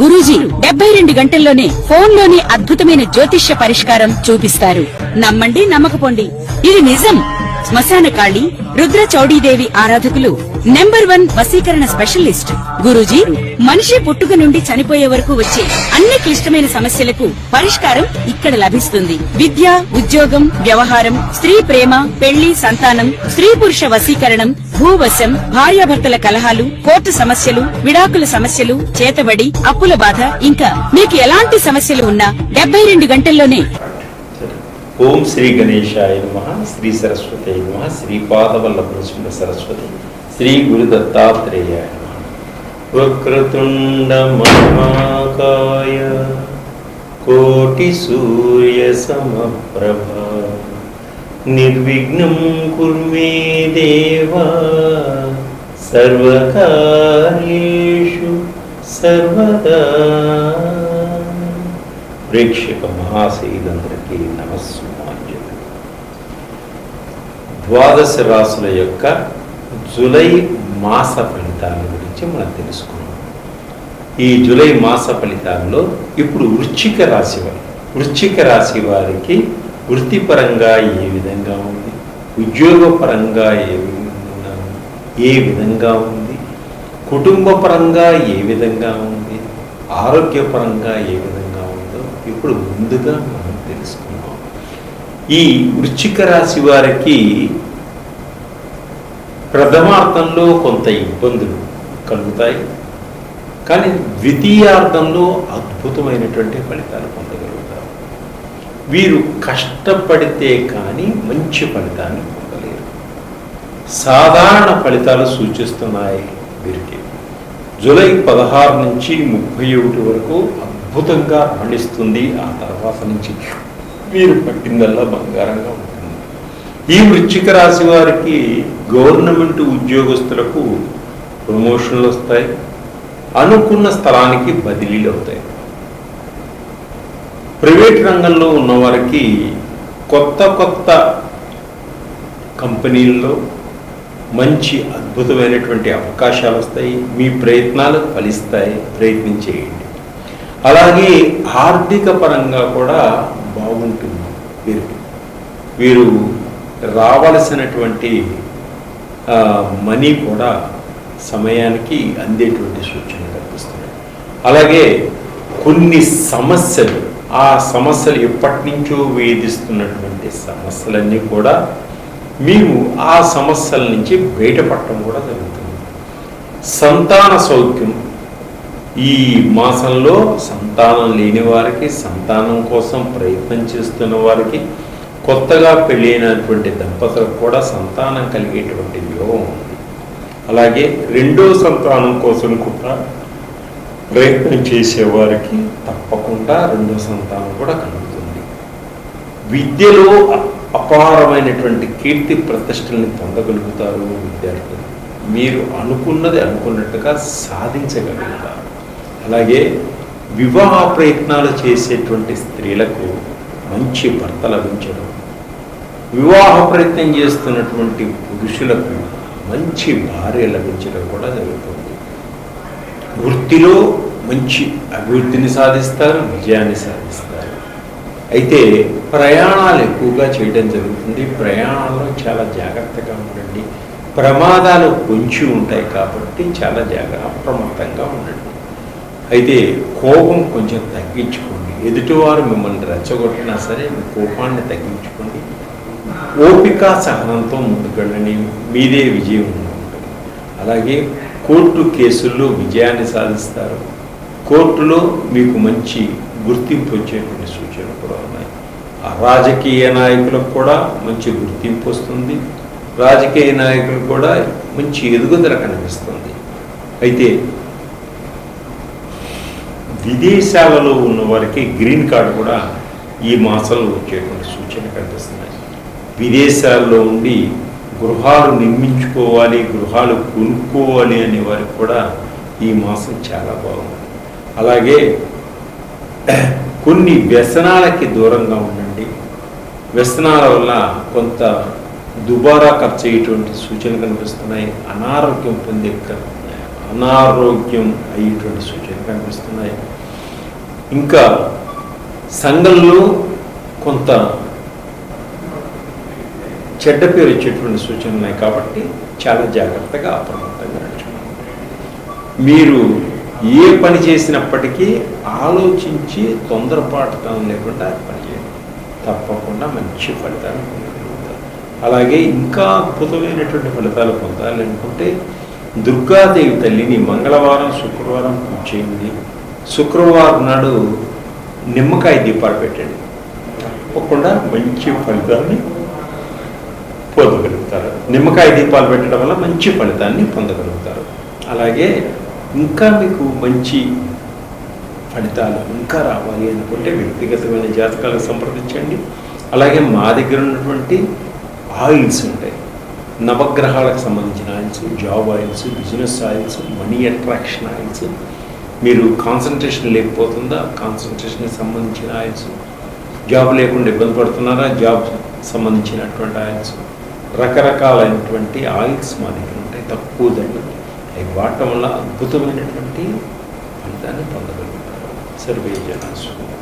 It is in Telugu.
గురూజీ 72 గంటల్లోనే ఫోన్లోని అద్భుతమైన జ్యోతిష్య పరిష్కారం చూపిస్తారు. నమ్మండి, నమ్మకపోండి, ఇది నిజం. శ్మశాన కాళి రుద్ర చౌడీదేవి ఆరాధకులు నంబర్ 1 వశీకరణ స్పెషలిస్ట్ గురూజీ. మనిషి పుట్టుక నుండి చనిపోయే వరకు వచ్చే అన్ని క్లిష్టమైన సమస్యలకు పరిష్కారం ఇక్కడ లభిస్తుంది. విద్య, ఉద్యోగం, వ్యవహారం, స్త్రీ ప్రేమ, పెళ్లి, సంతానం, స్త్రీ పురుష వశీకరణం, భూవశం, భార్యాభర్తల కలహాలు, కోర్టు సమస్యలు, విడాకుల సమస్యలు, చేతబడి, అప్పుల బాధ, ఇంకా మీకు ఎలాంటి సమస్యలు ఉన్నా 72 గంటల్లోనే. ఓం శ్రీ గణేశాయ నమః, శ్రీ సరస్వతి నమః, శ్రీపాదవల్లభ నృసింహ సరస్వతి, శ్రీ గురు దత్తాత్రేయాయ నమః. వక్రతుండ మహాకాయ కోటి సూర్య సమప్రభ నిర్విఘ్నం కుర్మే దేవా సర్వకార్యేషు సర్వదా. ప్రేక్షక మహాశైలందరికీ నమస్సుమాంజలి. ద్వాదశ రాశుల యొక్క జూలై మాస ఫలితాల గురించి మనం తెలుసుకున్నాం. ఈ జూలై మాస ఫలితాల్లో ఇప్పుడు వృశ్చిక రాశి వారికి వృత్తిపరంగా ఏ విధంగా ఉంది, ఉద్యోగపరంగా ఏ విధంగా ఉంది, కుటుంబ పరంగా ఏ విధంగా ఉంది, ఆరోగ్యపరంగా ఏ విధంగా ఉందో ఇప్పుడు ముందుగా మనం తెలుసుకున్నాం. ఈ వృశ్చిక రాశి వారికి ప్రథమార్థంలో కొంత ఇబ్బందులు కలుగుతాయి, కానీ ద్వితీయార్థంలో అద్భుతమైనటువంటి ఫలితాలు పొందగలుగుతారు. వీరు కష్టపడితే కానీ మంచి ఫలితాన్ని పొందలేరు. సాధారణ ఫలితాలు సూచిస్తున్నాయి వీరికి. జూలై 16 నుంచి 31 వరకు అద్భుతంగా రాణిస్తుంది. ఆ తర్వాత నుంచి వీరు పట్టిందల్లా బంగారంగా ఉంటుంది. ఈ వృశ్చిక రాశి వారికి గవర్నమెంట్ ఉద్యోగస్తులకు ప్రమోషన్లు వస్తాయి, అనుకున్న స్థలానికి బదిలీలు అవుతాయి. ప్రైవేట్ రంగంలో ఉన్నవారికి కొత్త కంపెనీల్లో మంచి అద్భుతమైనటువంటి అవకాశాలు వస్తాయి. మీ ప్రయత్నాలు ఫలిస్తాయి, ప్రయత్నం చేయండి. అలాగే ఆర్థిక పరంగా కూడా బాగుంటుంది. వీరు రావలసినటువంటి మనీ కూడా సమయానికి అందేటువంటి సూచనలు కనిపిస్తున్నాయి. అలాగే కొన్ని సమస్యలు, ఆ సమస్యలు ఎప్పటి నుంచో వేధిస్తున్నటువంటి సమస్యలన్నీ కూడా మేము ఆ సమస్యల నుంచి బయటపడటం కూడా జరుగుతుంది. సంతాన సౌఖ్యం, ఈ మాసంలో సంతానం లేని వారికి, సంతానం కోసం ప్రయత్నం చేస్తున్న వారికి, కొత్తగా పెళ్ళైనటువంటి దంపతులకు కూడా సంతానం కలిగేటువంటి యోగం ఉంది. అలాగే రెండో సంతానం కోసం కూడా ప్రయత్నం చేసేవారికి తప్పకుండా రెండో సంతానం కూడా కలుగుతుంది. విద్యలో అపారమైనటువంటి కీర్తి ప్రతిష్టల్ని పొందగలుగుతారు విద్యార్థులు. మీరు అనుకున్నది అనుకున్నట్టుగా సాధించగలుగుతారు. అలాగే వివాహ ప్రయత్నాలు చేసేటువంటి స్త్రీలకు మంచి భర్త లభించడం, వివాహ ప్రయత్నం చేస్తున్నటువంటి పురుషులకు మంచి భార్య లభించడం కూడా జరుగుతుంది. వృత్తిలో మంచి అభివృద్ధిని సాధిస్తారు, విజయాన్ని సాధిస్తారు. అయితే ప్రయాణాలు ఎక్కువగా చేయడం జరుగుతుంది. ప్రయాణాల్లో చాలా జాగ్రత్తగా ఉండండి. ప్రమాదాలు పొంచి ఉంటాయి కాబట్టి చాలా అప్రమత్తంగా ఉండండి. అయితే కోపం కొంచెం తగ్గించుకోండి. ఎదుటివారు మిమ్మల్ని రెచ్చగొట్టినా సరే మీ కోపాన్ని తగ్గించుకోండి. ఓపిక సహనంతో ముందుకెళ్ళండి, మీదే విజయం ఉంటుంది. అలాగే కోర్టు కేసుల్లో విజయాన్ని సాధిస్తారు. కోర్టులో మీకు మంచి గుర్తింపు వచ్చేటువంటి సూచనలు కూడా ఉన్నాయి. ఆ రాజకీయ నాయకులకు కూడా మంచి గుర్తింపు వస్తుంది. రాజకీయ నాయకులు కూడా మంచి ఎదుగుదల కనిపిస్తుంది. అయితే విదేశాలలో ఉన్న వారికి గ్రీన్ కార్డు కూడా ఈ మాసంలో వచ్చేటువంటి సూచనలు కనిపిస్తున్నాయి. విదేశాల్లో ఉండి గృహాలు నిర్మించుకోవాలి, గృహాలు కొనుక్కోవాలి అనే వారికి కూడా ఈ మాసం చాలా బాగుంది. అలాగే కొన్ని వ్యసనాలకి దూరంగా ఉండండి. వ్యసనాల వల్ల కొంత దుబారా ఖర్చు అయ్యేటువంటి సూచనలు కనిపిస్తున్నాయి. అనారోగ్యం పొందే అనారోగ్యం అయ్యేటువంటి సూచనలు కనిపిస్తున్నాయి. ఇంకా సంఘంలో కొంత చెడ్డ పేరు వచ్చేటువంటి సూచనలు ఉన్నాయి కాబట్టి చాలా జాగ్రత్తగా అప్రమత్తంగా నడుచుకోండి. మీరు ఏ పని చేసినప్పటికీ ఆలోచించి తొందరపాటుతనం లేకుండా పని చేయండి. తప్పకుండా మంచి ఫలితాలు పొందగలుగుతారు. అలాగే ఇంకా అద్భుతమైనటువంటి ఫలితాలు పొందాలి అనుకుంటే దుర్గాదేవి తల్లిని మంగళవారం, శుక్రవారం పూజ చేయండి. శుక్రవారం నాడు నిమ్మకాయ దీపాలు పెట్టండి. తప్పకుండా మంచి ఫలితాన్ని పొందగలుగుతారు. నిమ్మకాయ దీపాలు పెట్టడం వల్ల మంచి ఫలితాన్ని పొందగలుగుతారు. అలాగే ఇంకా మీకు మంచి ఫలితాలు ఇంకా రావాలి అనుకుంటే వ్యక్తిగతమైన జాతకాలకు సంప్రదించండి. అలాగే మా దగ్గర ఉన్నటువంటి ఆయిల్స్ ఉంటాయి. నవగ్రహాలకు సంబంధించిన oils, job oils, business oils, money attraction oils, మీరు కాన్సన్ట్రేషన్ లేకపోతుందా కాన్సన్ట్రేషన్కి సంబంధించిన ఆయిల్స్, జాబ్ లేకుండా ఇబ్బంది పడుతున్నారా జాబ్ సంబంధించినటువంటి ఆయిల్స్, రకరకాలైనటువంటి ఆయిల్స్ మా దగ్గర ఉంటాయి. తక్కువ ధరలు అవి వాడటం వల్ల అద్భుతమైనటువంటి ఫలితాన్ని పొందగలుగుతారు. సర్వే జనా సుఖినో